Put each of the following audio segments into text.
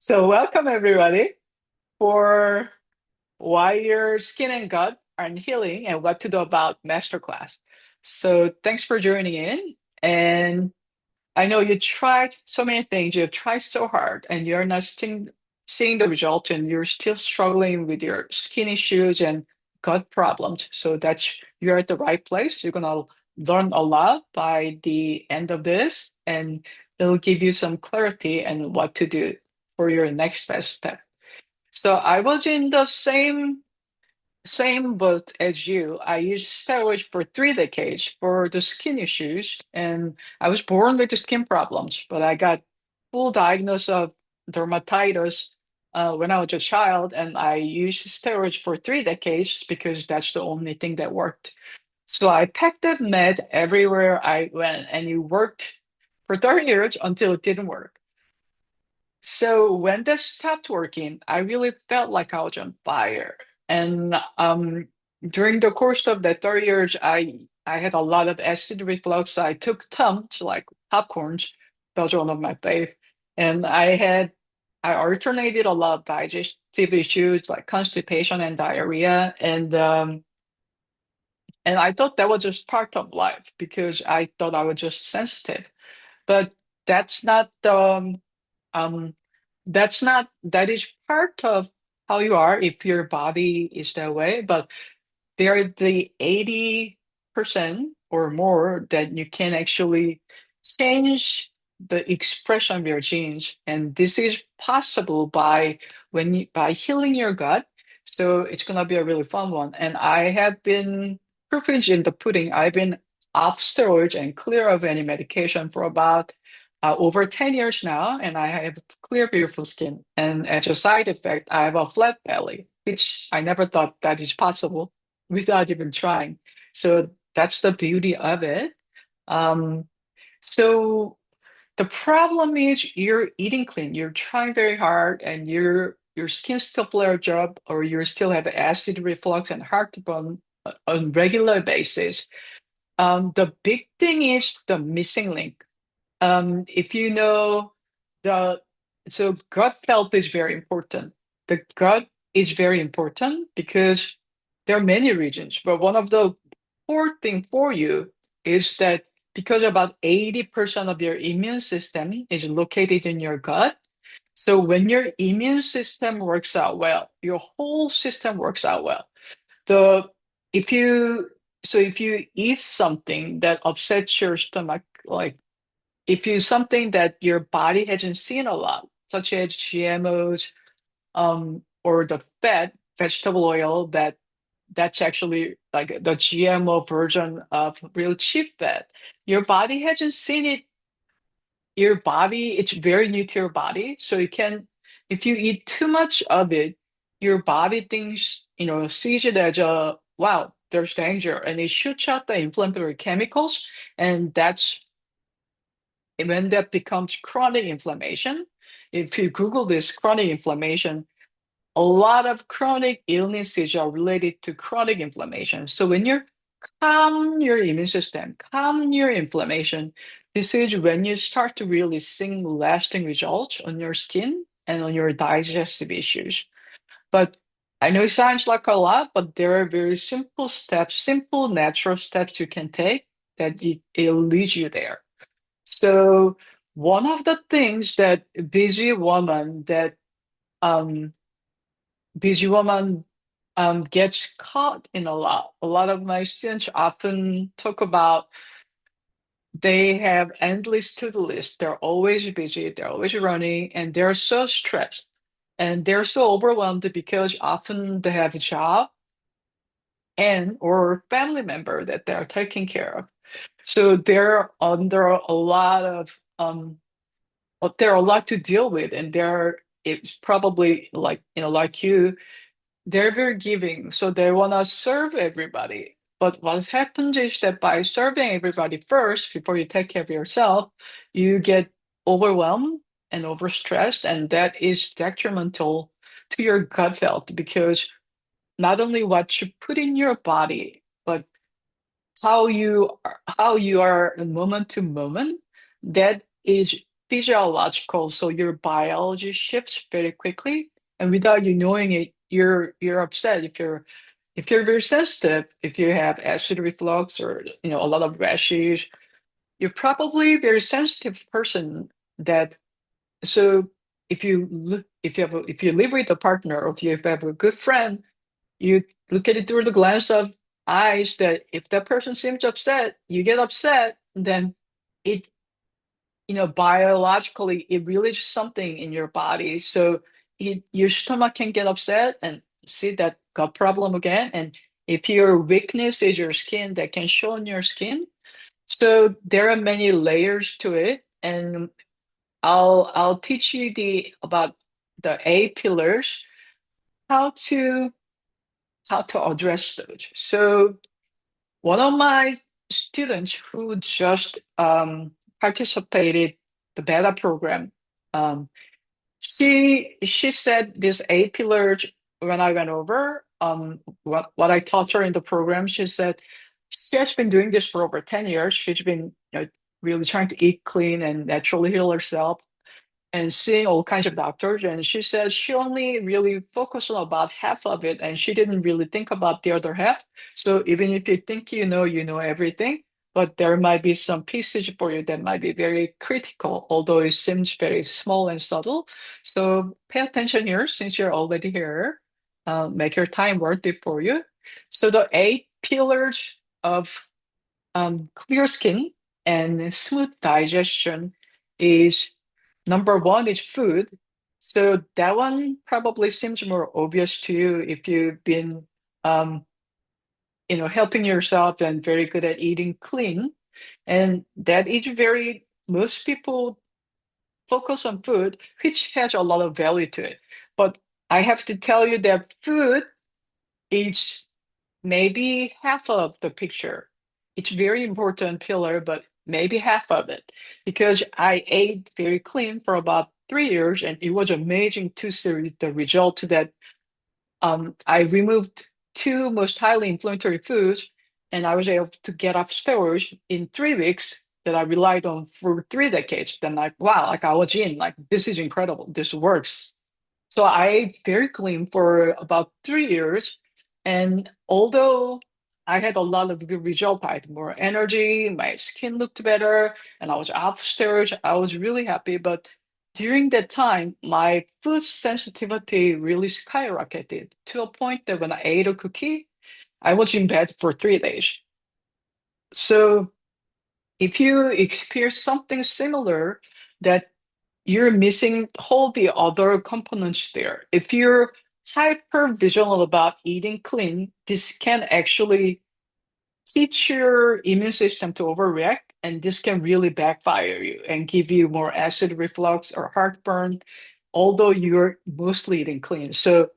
So, welcome everybody for why your skin and gut are healing and what to do about Masterclass. So, thanks for joining in. And I know you tried so many things, you've tried so hard, and you're not seeing the result, and you're still struggling with your skin issues and gut problems. So, you're at the right place. You're gonna learn a lot by the end of this, and it'll give you some clarity and what to do for your next best step. So I was in the same boat as you. I used steroids for 3 decades for the skin issues, and I was born with the skin problems, but I got full diagnosis of dermatitis when I was a child, and I used steroids for 3 decades because that's the only thing that worked. So I packed that med everywhere I went, and it worked for 30 years until it didn't work. So when that stopped working, I really felt like I was on fire. And during the course of that 30 years, I had a lot of acid reflux. I took Tums, like popcorns. Those are one of my fave. And I alternated a lot of digestive issues like constipation and diarrhea. And I thought that was just part of life because I thought I was just sensitive. But that's not um, that is part of how you are if your body is that way, but there are the 80% or more that you can actually change the expression of your genes. And this is possible by healing your gut. So it's gonna be a really fun one. And I have been privileged in the pudding. I've been off steroids and clear of any medication for about over 10 years now, and I have clear, beautiful skin. And as a side effect, I have a flat belly, which I never thought that is possible without even trying. So that's the beauty of it. Um, so the problem is you're eating clean, you're trying very hard, and your skin still flares up, or you still have acid reflux and heartburn on regular basis. The big thing is the missing link. If you know the so gut health is very important. The gut is very important because there are many regions, but one of the core thing for you is that because about 80% of your immune system is located in your gut. So when your immune system works out well, your whole system works out well. The if you if you eat something that upsets your stomach, like if you something that your body hasn't seen a lot, such as GMOs, or the fat, vegetable oil that's actually like the GMO version of real cheap fat. Your body hasn't seen it. Your body, it's very new to your body. So you can, if you eat too much of it, your body thinks, sees it as a, wow, there's danger. And it shoots out the inflammatory chemicals. And that's when that becomes chronic inflammation. If you Google this chronic inflammation, a lot of chronic illnesses are related to chronic inflammation. So when you calm your immune system, calm your inflammation, this is when you start to really see lasting results on your skin and on your digestive issues. But I know it sounds like a lot, but there are very simple steps, simple natural steps you can take that it'll lead you there. So one of the things that um busy woman gets caught in a lot. A lot of my students often talk about they have endless to-do list. They're always busy, they're always running, and they're so stressed. And they're so overwhelmed because often they have a job and or family member that they're taking care of. So they're under a lot of there are a lot to deal with, and it's probably like like you, they're very giving, so they want to serve everybody. But what happens is that by serving everybody first before you take care of yourself, you get overwhelmed and overstressed, and that is detrimental to your gut health because not only what you put in your body, but how you are moment to moment, that is physiological, so your biology shifts very quickly, and without you knowing it, you're upset if you're very sensitive, if you have acid reflux or a lot of rashes, you're probably a very sensitive person that so if you live with a partner or if you have a good friend, you look at it through the glance of eyes that if that person seems upset, you get upset, then it biologically, it releases something in your body. So your stomach can get upset and see that gut problem again. And if your weakness is your skin, that can show on your skin. So there are many layers to it. And I'll teach you the about the eight pillars, how to how to address those. So one of my students who just participated the beta program, um, she said these eight pillars when I went over what I taught her in the program. She said she has been doing this for over 10 years. She's been really trying to eat clean and naturally heal herself and seeing all kinds of doctors. And she says she only really focused on about half of it, and she didn't really think about the other half. So even if you think you know everything, but there might be some pieces for you that might be very critical, although it seems very small and subtle. So pay attention here since you're already here. Make your time worth it for you. So the eight pillars of clear skin and smooth digestion is number one is food. So that one probably seems more obvious to you if you've been, um, helping yourself and very good at eating clean. And that is most people focus on food, which has a lot of value to it. But I have to tell you that food is maybe half of the picture. It's very important pillar, but maybe half of it because I ate very clean for about 3 years, and it was amazing to see the result that I removed two most highly inflammatory foods, and I was able to get off steroids in 3 weeks that I relied on for 3 decades. Then like, wow, like I was in, like this is incredible. This works. So I ate very clean for about 3 years. And although I had a lot of good results, I had more energy, my skin looked better, and I was off steroids. I was really happy. But during that time, my food sensitivity really skyrocketed to a point that when I ate a cookie, I was in bed for 3 days. So if you experience something similar, that you're missing all the other components there. If you're hyper vigilant about eating clean, this can actually teach your immune system to overreact, and this can really backfire you and give you more acid reflux or heartburn, although you're mostly eating clean. So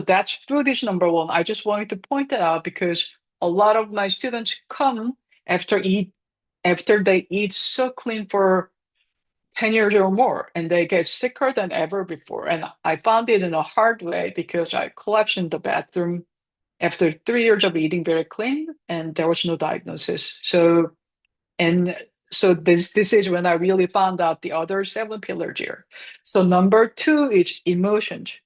that's food is number one. I just wanted to point that out because a lot of my students come after they eat so clean for 10 years or more, and they get sicker than ever before. And I found it in a hard way because I collapsed in the bathroom after 3 years of eating very clean, and there was no diagnosis. And so this is when I really found out the other seven pillars here. So number two is emotions.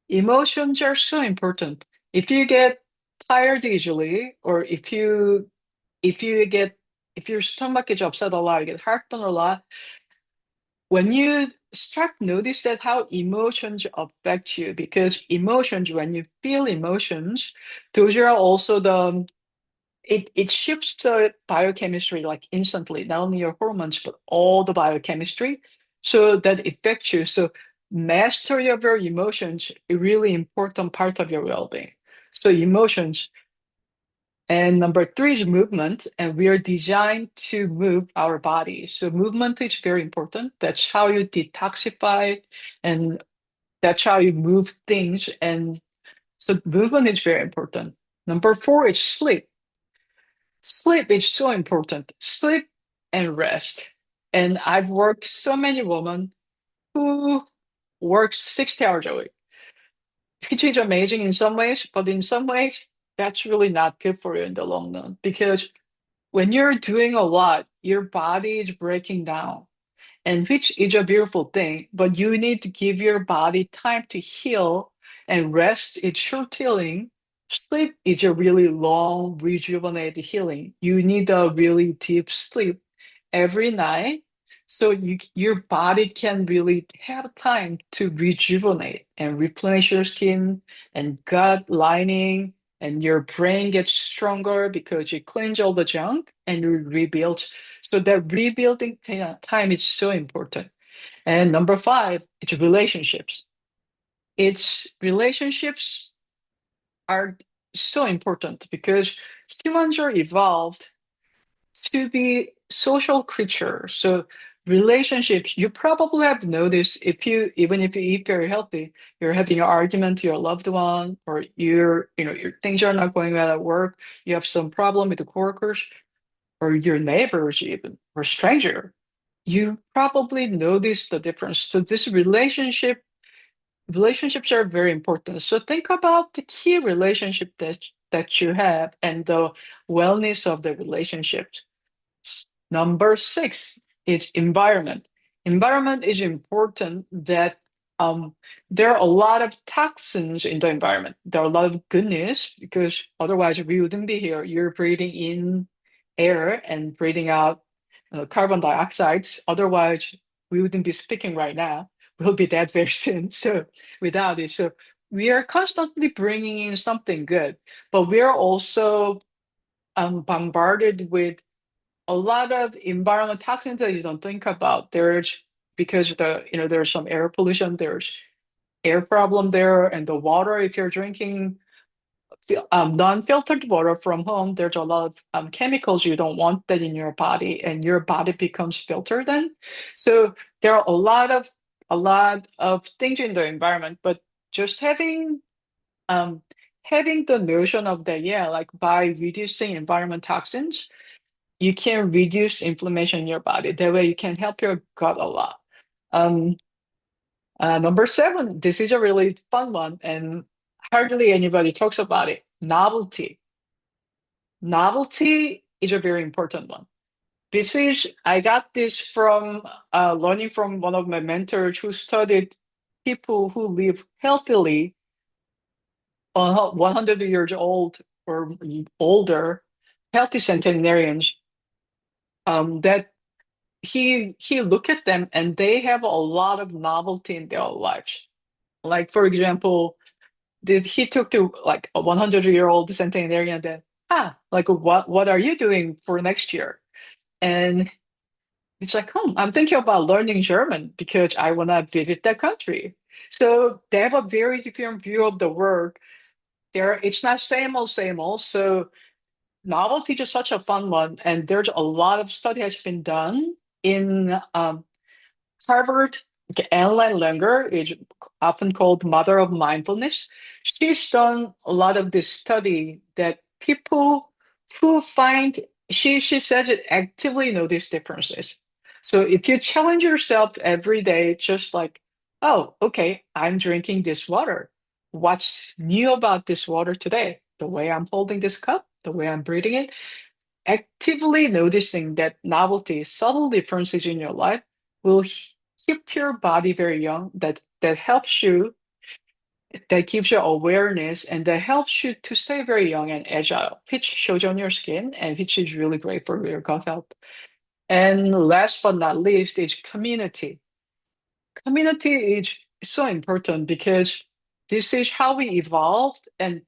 Emotions are so important. If you get tired easily, or if you get if your stomach is upset a lot, you get heartburn a lot, when you start notice that how emotions affect you, because emotions, when you feel emotions, those are also it shifts the biochemistry like instantly, not only your hormones but all the biochemistry, so that affects you. So mastery of your emotions is a really important part of your well-being. So emotions. And number three is movement, and we are designed to move our body. So movement is very important. That's how you detoxify, and that's how you move things. And so movement is very important. Number four is sleep. Sleep is so important. Sleep and rest. And I've worked so many women who work 60 hours a week, which is amazing in some ways, but in some ways, that's really not good for you in the long run because when you're doing a lot, your body is breaking down. and which is a beautiful thing, but you need to give your body time to heal, and rest is short healing. Sleep is a really long, rejuvenated healing. You need a really deep sleep every night so your body can really have time to rejuvenate and replenish your skin and gut lining, and your brain gets stronger because you cleanse all the junk and you rebuild. So that rebuilding time is so important. And number five, it's relationships. It's relationships are so important because humans are evolved to be social creatures. So relationships, you probably have noticed if you even if you eat very healthy, you're having an argument to your loved one, or your things are not going well at work, you have some problem with the coworkers or your neighbors even, or stranger. You probably notice the difference. So this relationships are very important. So think about the key relationship that you have and the wellness of the relationships. Number six is environment. Environment is important that um, there are a lot of toxins in the environment. There are a lot of goodness because otherwise we wouldn't be here. You're breathing in air and breathing out carbon dioxide. Otherwise, we wouldn't be speaking right now. We'll be dead very soon. So without it, so we are constantly bringing in something good, but we are also bombarded with a lot of environmental toxins that you don't think about. There's because there's some air pollution, there's air problem there, and the water. If you're drinking non-filtered water from home, there's a lot of chemicals you don't want that in your body, and your body becomes filtered then. So there are a lot of things in the environment, but just um, having the notion of that, yeah, like by reducing environment toxins you can reduce inflammation in your body. That way, you can help your gut a lot. Um, Number seven, this is a really fun one, and hardly anybody talks about it. Novelty. Novelty is a very important one. I got this from learning from one of my mentors who studied people who live healthily, 100 years old or older, healthy centenarians. That he look at them and they have a lot of novelty in their lives. Like for example, he took to like a 100-year-old centenarian that like what are you doing for next year? And it's like, I'm thinking about learning German because I wanna visit that country. So they have a very different view of the world. It's not same old. So novelty is such a fun one, and there's a lot of study has been done in Harvard, Ellen Langer is often called mother of mindfulness. She's done a lot of this study that people who find, she says it actively notice differences. So if you challenge yourself every day, just like, oh, okay, I'm drinking this water. What's new about this water today? The way I'm holding this cup, the way I'm breathing it, actively noticing that novelty, subtle differences in your life will keep your body very young. That helps you, that gives you awareness, and that helps you to stay very young and agile, which shows on your skin and which is really great for your gut health. And last but not least is community. Community is so important because this is how we evolved. And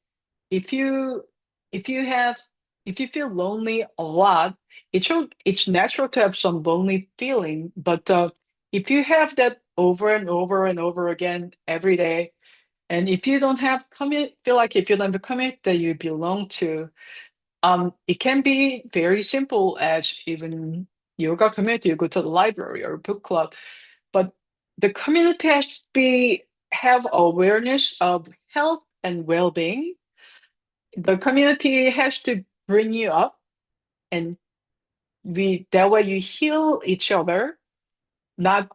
if you if you have if you feel lonely a lot, it's natural to have some lonely feeling. But if you have that over and over and over again every day, and if you don't have commit feel like if you don't have a commit that you belong to, it can be very simple as even yoga community. You go to the library or book club, but the community has to have awareness of health and well-being. The community has to bring you up, and we that way you heal each other, not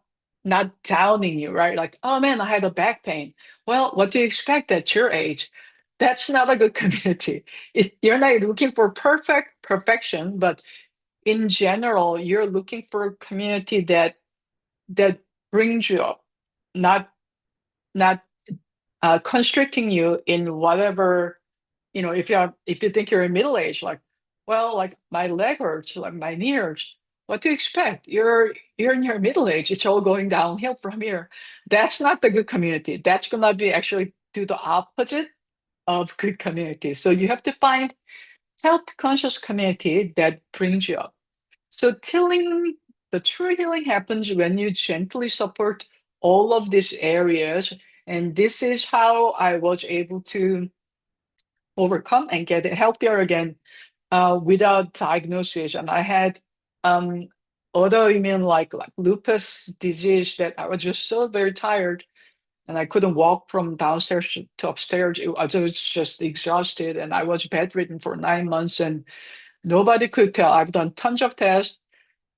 not downing you, right? Like, oh man, I had a back pain. Well, what do you expect at your age? That's not a good community. You're not looking for perfection, but in general, you're looking for a community that that brings you up, not not constricting you in whatever, if you think you're in middle age, like, well, like my leg hurts, like my knee hurts. What do you expect? You're in your middle age. It's all going downhill from here. That's not the good community. That's gonna be actually do the opposite of good community. So you have to find health conscious community that brings you up. So the true healing happens when you gently support all of these areas. And this is how I was able to overcome and get healthier again without diagnosis. And I had um, autoimmune like lupus disease that I was just so very tired and I couldn't walk from downstairs to upstairs. I was just exhausted and I was bedridden for 9 months and nobody could tell. I've done tons of tests.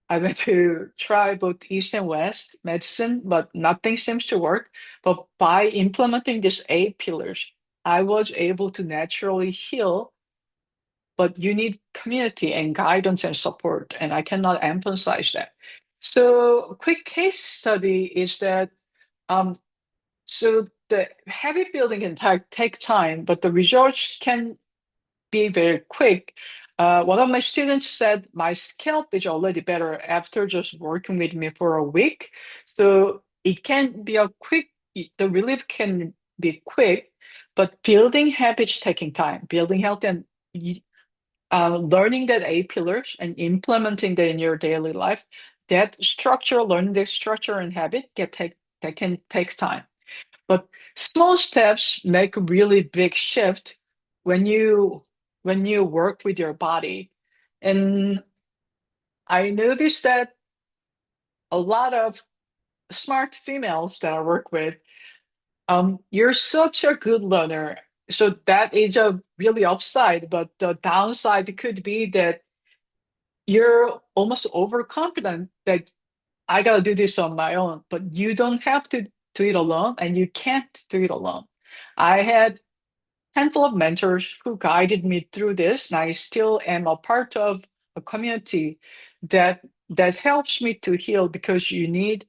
I went to try both East and West medicine, but nothing seems to work. But by implementing these 8 pillars, I was able to naturally heal. But you need community and guidance and support, and I cannot emphasize that. So, a quick case study is that um, so the habit building can take time, but the results can be very quick. One of my students said my scalp is already better after just working with me for a week. So it can be the relief can be quick, but building habits taking time, building health and learning that 8 pillars and implementing that in your daily life, learning the structure and habit that can take time. But small steps make a really big shift when you work with your body. And I noticed that a lot of smart females that I work with, you're such a good learner. So that is a really upside, but the downside could be that you're almost overconfident that I gotta do this on my own, but you don't have to do it alone and you can't do it alone. I had handful of mentors who guided me through this, and I still am a part of a community that helps me to heal because you need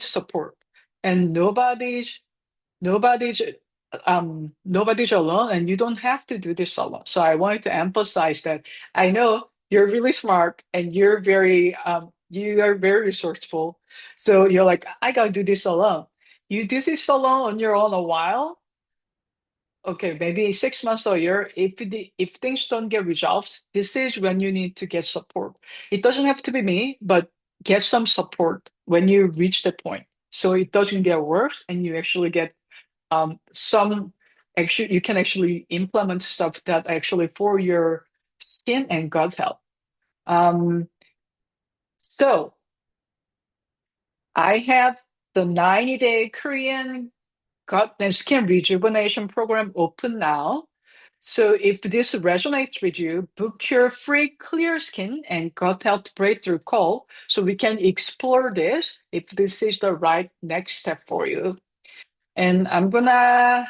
support, and nobody's nobody's alone, and you don't have to do this alone. So I wanted to emphasize that I know you're really smart and you are very resourceful. So you're like, I gotta do this alone. You do this alone on your own a while. Okay, maybe 6 months or a year. If things don't get resolved, this is when you need to get support. It doesn't have to be me, but get some support when you reach the point, so it doesn't get worse, and you actually get some actually you can actually implement stuff that actually for your skin and gut health. Um, so I have the 90-day Korean gut and skin rejuvenation program open now. So if this resonates with you, book your free clear skin and gut health breakthrough call so we can explore this if this is the right next step for you. And I'm gonna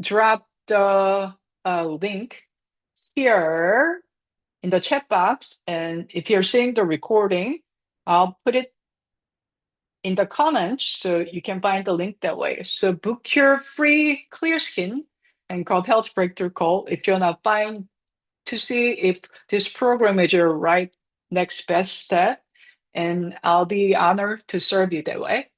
drop the link here in the chat box. And if you're seeing the recording, I'll put it in the comments so you can find the link that way. So book your free clear skin and gut health breakthrough call if you're not fine to see if this program is your right next best step. And I'll be honored to serve you that way.